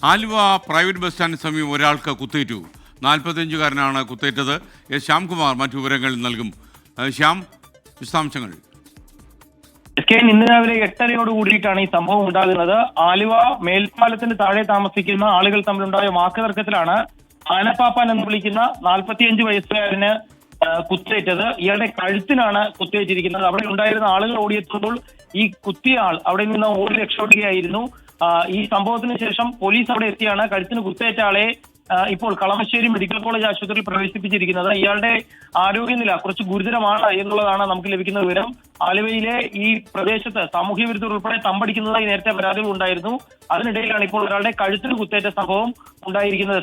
Aluva private bus സ്റ്റാൻഡിന് സമീപം ഒരാൾക്ക് കുത്തേറ്റു. 45-കാരനാണ് കുത്തേറ്റത്. ശ്യാംകുമാർ മറ്റു വിവരങ്ങൾ നൽകും. ശ്യാം, വിശദാംശങ്ങൾ. ഇന്ന് രാവിലെ 8:30 കൂടിയിട്ടാണ് ഈ സംഭവം ഉണ്ടാകുന്നത്. ആലുവ മേൽപ്പാലത്തിന് താഴെ താമസിക്കുന്ന ആളുകൾ തമ്മിലുണ്ടായ വാക്കുതർക്കത്തിലാണ് ആനപ്പാപ്പാൻ എന്ന് വിളിക്കുന്ന 45 വയസ്സുകാരന് കുത്തേറ്റത്. ഇയാളുടെ കഴുത്തിനാണ് കുത്തേറ്റിരിക്കുന്നത്. അവിടെ ഉണ്ടായിരുന്ന ആളുകൾ ഓടിയെത്തുമ്പോൾ ഈ കുത്തിയ ആൾ അവിടെ നിന്ന് ഓടി രക്ഷപ്പെടുകയായിരുന്നു. ഈ സംഭവത്തിന് ശേഷം പോലീസ് അവിടെ എത്തിയാണ് കഴുത്തിന് കുത്തേറ്റ ആളെ ഇപ്പോൾ കളമശ്ശേരി മെഡിക്കൽ കോളേജ് ആശുപത്രിയിൽ പ്രവേശിപ്പിച്ചിരിക്കുന്നത്. ഇയാളുടെ ആരോഗ്യനില കുറച്ച് ഗുരുതരമാണ് എന്നുള്ളതാണ് നമുക്ക് ലഭിക്കുന്ന വിവരം. ആലുവയിലെ ഈ പ്രദേശത്ത് സാമൂഹ്യ വിരുദ്ധർ ഉൾപ്പെടെ തമ്പടിക്കുന്നതായി നേരത്തെ പരാതികൾ ഉണ്ടായിരുന്നു. അതിനിടയിലാണ് ഇപ്പോൾ ഒരാളുടെ കഴുത്തിന് കുത്തേറ്റ സംഭവം ഉണ്ടായിരിക്കുന്നത്.